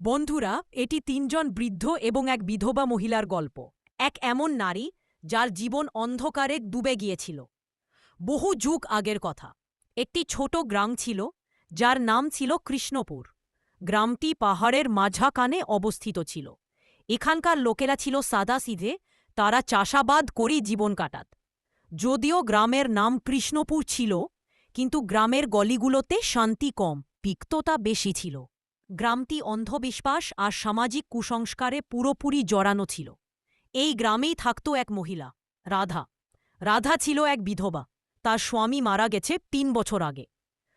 বন্ধুরা, এটি তিনজন বৃদ্ধ এবং এক বিধবা মহিলার গল্প। এক এমন নারী যার জীবন অন্ধকারে ডুবে গিয়েছিল। বহু যুগ আগের কথা। একটি ছোট গ্রাম ছিল যার নাম ছিল কৃষ্ণপুর। গ্রামটি পাহাড়ের মাঝাখানে অবস্থিত ছিল। এখানকার লোকেরা ছিল সাদাসিধে, তারা চাষাবাদ করেই জীবন কাটাত। যদিও গ্রামের নাম কৃষ্ণপুর ছিল, কিন্তু গ্রামের গলিগুলোতে শান্তি কম, তিক্ততা বেশি ছিল। গ্রামটি অন্ধবিশ্বাস আর সামাজিক কুসংস্কারে পুরোপুরি জড়ানো ছিল। এই গ্রামেই থাকত এক মহিলা, রাধা। রাধা ছিল এক বিধবা। তার স্বামী মারা গেছে ৩ বছর আগে।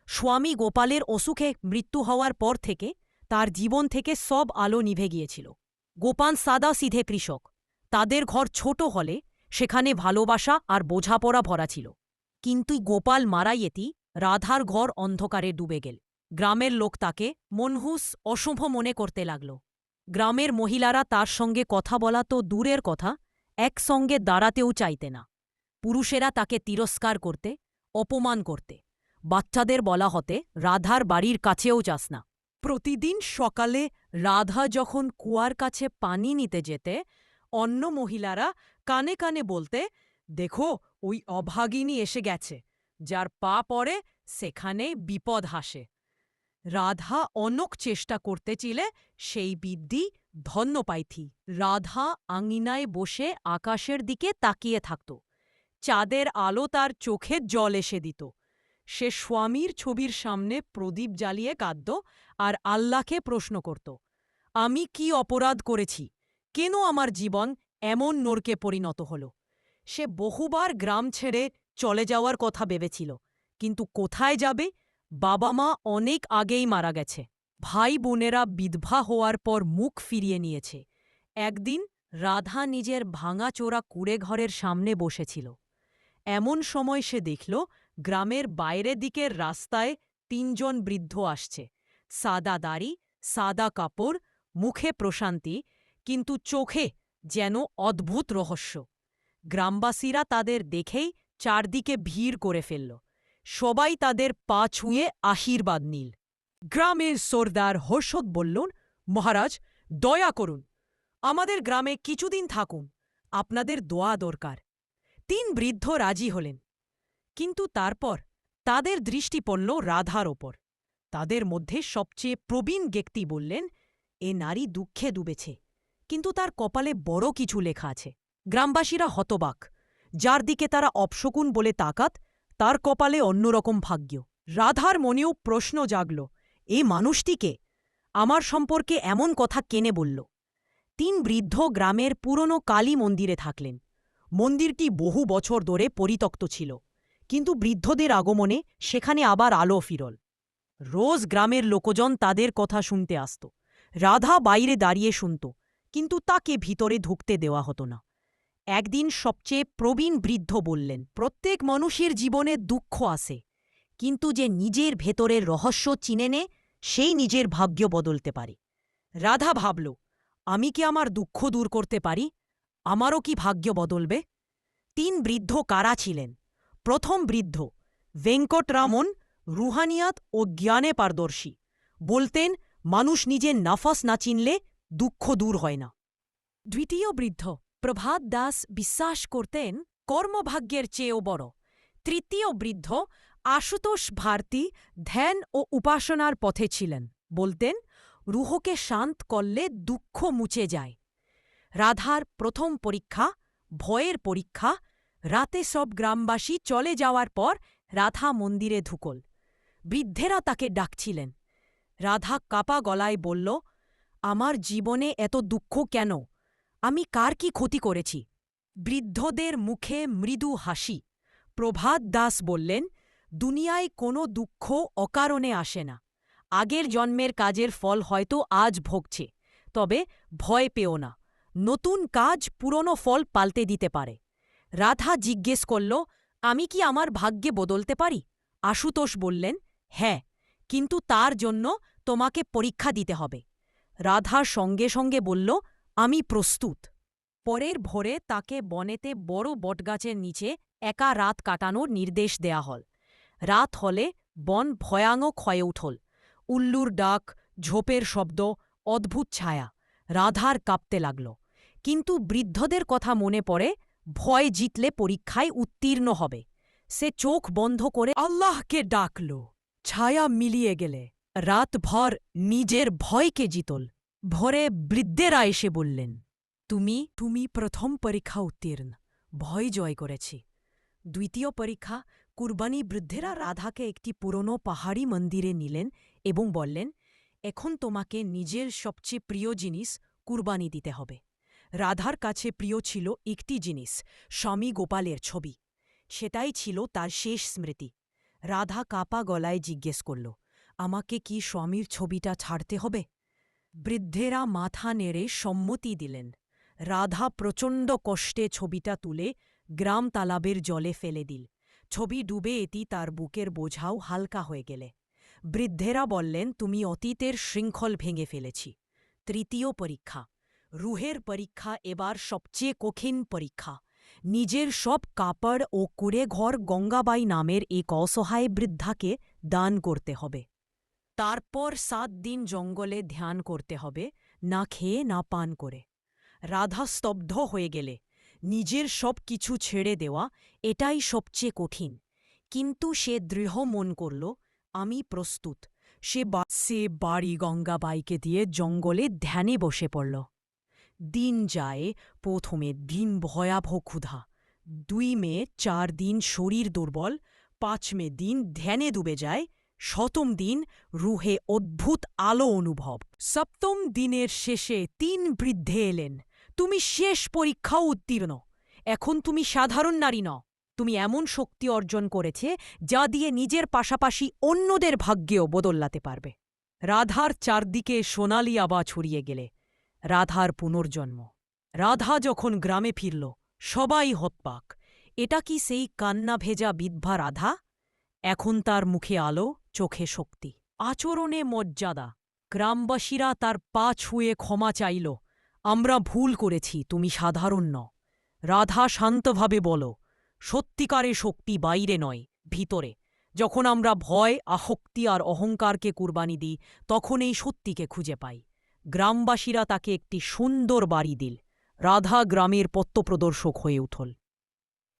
স্বামী গোপালের অসুখে মৃত্যু হওয়ার পর থেকে তার জীবন থেকে সব আলো নিভে গিয়েছিল। গোপাল সাদাসিধে কৃষক। তাদের ঘর ছোট হলে সেখানে ভালোবাসা আর বোঝাপড়া ভরা ছিল। কিন্তু গোপাল মারা যেতেই রাধার ঘর অন্ধকারে ডুবে গেল। গ্রামের লোক তাকে মনহুস, অশুভ মনে করতে লাগল। গ্রামের মহিলারা তার সঙ্গে কথা বলা তো দূরের কথা, একসঙ্গে দাঁড়াতেও চাইতে না। পুরুষেরা তাকে তিরস্কার করতে, অপমান করতে। বাচ্চাদের বলা হতে রাধার বাড়ির কাছেও যাস না। প্রতিদিন সকালে রাধা যখন কুয়ার কাছে পানি নিতে যেতে, অন্য মহিলারা কানে কানে বলতে, দেখো, ওই অভাগিনী এসে গেছে, যার পা পড়ে সেখানে বিপদ হাসে। রাধা অনক চেষ্টা করতে চিলে সেই বিদ্যি ধন্য পাইথি। রাধা আঙিনায় বসে আকাশের দিকে তাকিয়ে থাকত। চাঁদের আলো তার চোখে জল এসে দিত। সে স্বামীর ছবির সামনে প্রদীপ জ্বালিয়ে কাঁদত আর আল্লাহকে প্রশ্ন করত, আমি কি অপরাধ করেছি? কেন আমার জীবন এমন নরকে পরিণত হল? সে বহুবার গ্রাম ছেড়ে চলে যাওয়ার কথা ভেবেছিল, কিন্তু কোথায় যাবে? বাবা মা অনেক আগেই মারা গেছে। ভাই বোনেরা বিধবা হওয়ার পর মুখ ফিরিয়ে নিয়েছে। একদিন রাধা নিজের ভাঙাচোরা কুঁড়েঘরের সামনে বসেছিল। এমন সময় সে দেখল গ্রামের বাইরের দিকের রাস্তায় ৩ জন বৃদ্ধ আসছে। সাদা দাড়ি, সাদা কাপড়, মুখে প্রশান্তি, কিন্তু চোখে যেন অদ্ভুত রহস্য। গ্রামবাসীরা তাদের দেখেই চারদিকে ভিড় করে ফেলল। সবাই তাদের পা ছুঁয়ে আশীর্বাদ নিল। গ্রামের সর্দার হর্ষদ বললেন, মহারাজ, দয়া করুন, আমাদের গ্রামে কিছুদিন থাকুন, আপনাদের দোয়া দরকার। ৩ বৃদ্ধ রাজি হলেন। কিন্তু তারপর তাদের দৃষ্টি পড়ল রাধার ওপর। তাদের মধ্যে সবচেয়ে প্রবীণ ব্যক্তি বললেন, এ নারী দুঃখে ডুবেছে, কিন্তু তার কপালে বড় কিছু লেখা আছে। গ্রামবাসীরা হতবাক। যার দিকে তারা অপশকুন বলে তাকাত, তার কপালে অন্যরকম ভাগ্য। রাধার মনেও প্রশ্ন জাগল, এ মানুষটিকে আমার সম্পর্কে এমন কথা কেনে বলল? ৩ বৃদ্ধ গ্রামের পুরনো কালী মন্দিরে থাকলেন। মন্দিরটি বহু বছর ধরে পরিত্যক্ত ছিল, কিন্তু বৃদ্ধদের আগমনে সেখানে আবার আলো ফিরল। রোজ গ্রামের লোকজন তাদের কথা শুনতে আসত। রাধা বাইরে দাঁড়িয়ে শুনত, কিন্তু তাকে ভিতরে ঢুকতে দেওয়া হতো না। একদিন সবচেয়ে প্রবীণ বৃদ্ধ বললেন, প্রত্যেক মানুষের জীবনে দুঃখ আসে, কিন্তু যে নিজের ভেতরের রহস্য চিনে নে, সেই নিজের ভাগ্য বদলতে পারে। রাধা ভাবল, আমি কি আমার দুঃখ দূর করতে পারি? আমারও কি ভাগ্য বদলবে? ৩ বৃদ্ধ কারা ছিলেন? প্রথম বৃদ্ধ ভেঙ্কটরামন, রুহানিয়াত ও জ্ঞানে পারদর্শী। বলতেন, মানুষ নিজের নাফস না চিনলে দুঃখ দূর হয় না। দ্বিতীয় বৃদ্ধ প্রভাত দাস বিশ্বাস করতেন কর্মভাগ্যের চেয়েও বড়। তৃতীয় বৃদ্ধ আশুতোষ ভারতী ধ্যান ও উপাসনার পথে ছিলেন। বলতেন, রুহকে শান্ত করলে দুঃখ মুছে যায়। রাধার প্রথম পরীক্ষা, ভয়ের পরীক্ষা। রাতে সব গ্রামবাসী চলে যাওয়ার পর রাধা মন্দিরে ঢুকল। বৃদ্ধেরা তাকে ডাকছিলেন। রাধা কাপা গলায় বলল, আমার জীবনে এত দুঃখ কেন? আমি কার কি ক্ষতি করেছি? বৃদ্ধদের মুখে মৃদু হাসি। প্রভাত দাস বললেন, দুনিয়ায় কোনো দুঃখ অকারণে আসে না। আগের জন্মের কাজের ফল হয়তো আজ ভোগছে, তবে ভয় পেও না, নতুন কাজ পুরনো ফল পাল্টে দিতে পারে। রাধা জিজ্ঞেস করল, আমি কি আমার ভাগ্যে বদলতে পারি? আশুতোষ বললেন, হ্যাঁ, কিন্তু তার জন্য তোমাকে পরীক্ষা দিতে হবে। রাধা সঙ্গে সঙ্গে বলল, আমি প্রস্তুত। পরের ভোরে তাকে বনেতে বড় বটগাছের নিচে একা রাত কাটানোর নির্দেশ দেয়া হল। রাত হলে বন ভয়ানক হয়ে উঠল। উল্লুর ডাক, ঝোপের শব্দ, অদ্ভুত ছায়া। রাধার কাঁপতে লাগল। কিন্তু বৃদ্ধদের কথা মনে পড়ে, ভয় জিতলে পরীক্ষায় উত্তীর্ণ হবে। সে চোখ বন্ধ করে আল্লাহকে ডাকল। ছায়া মিলিয়ে গেলে রাতভর নিজের ভয়কে জিতল। ভোরে বৃদ্ধেরা এসে বললেন, তুমি প্রথম পরীক্ষা উত্তীর্ণ, ভয় জয় করেছি। দ্বিতীয় পরীক্ষা কুরবানি। বৃদ্ধেরা রাধাকে একটি পুরনো পাহাড়ি মন্দিরে নিলেন এবং বললেন, এখন তোমাকে নিজের সবচেয়ে প্রিয় জিনিস কুরবানি দিতে হবে। রাধার কাছে প্রিয় ছিল একটি জিনিস, স্বামী গোপালের ছবি। সেটাই ছিল তার শেষ স্মৃতি। রাধা কাপা গলায় জিজ্ঞেস করল, আমাকে কি স্বামীর ছবিটা ছাড়তে হবে? বৃদ্ধেরা মাথা নেড়ে সম্মতি দিলেন। রাধা প্রচণ্ড কষ্টে ছবিটা তুলে গ্রাম তালাবের জলে ফেলে দিল। ছবি ডুবে এতি তার বুকের বোঝাও হালকা হয়ে গেলে। বৃদ্ধেরা বললেন, তুমি অতীতের শৃঙ্খল ভেঙে ফেলেছি। তৃতীয় পরীক্ষা, রুহের পরীক্ষা, এবার সবচেয়ে কঠিন পরীক্ষা। নিজের সব কাপড় ও কুড়ে ঘর গঙ্গাবাই নামের এক অসহায় বৃদ্ধাকে দান করতে হবে। তারপর 7 দিন জঙ্গলে ধ্যান করতে হবে, না খেয়ে না পান করে। রাধা স্তব্ধ হয়ে গেলে, নিজের সব কিছু ছেড়ে দেওয়া এটাই সবচেয়ে কঠিন। কিন্তু সে দৃঢ় মন করল, আমি প্রস্তুত। সে বাড়ি গঙ্গাবাইকে দিয়ে জঙ্গলে ধ্যানে বসে পড়ল। দিন যায়। প্রথমে দিন ভয়াবহ ক্ষুধা, 2 মে 4 দিন শরীর দুর্বল, 5 মে দিন ধ্যানে ডুবে যায়, 7ম দিন রুহে অদ্ভুত আলো অনুভব। 7ম দিনের শেষে 3 বৃদ্ধে এলেন, তুমি শেষ পরীক্ষাও উত্তীর্ণ। এখন তুমি সাধারণ নারী নও, তুমি এমন শক্তি অর্জন করেছে যা দিয়ে নিজের পাশাপাশি অন্যদের ভাগ্যেও বদলাতে পারবে। রাধার চারদিকে সোনালি আভা ছড়িয়ে গেলে রাধার পুনর্জন্ম। রাধা যখন গ্রামে ফিরল, সবাই হতবাক। এটা কি সেই কান্না ভেজা বিধবা রাধা? এখন তার মুখে আলো, চোখে শক্তি, আচরণে মর্যাদা। গ্রামবাসীরা তার পা ছুঁয়ে ক্ষমা চাইল, আমরা ভুল করেছি, তুমি সাধারণ নও। রাধা শান্তভাবে বলো, সত্যিকারের শক্তি বাইরে নয়, ভিতরে। যখন আমরা ভয়, আসক্তি আর অহংকারকে কুরবানি দিই, তখন এই সত্যিকে খুঁজে পাই। গ্রামবাসীরা তাকে একটি সুন্দর বাড়ি দিল। রাধা গ্রামের পথপ্রদর্শক হয়ে উঠল।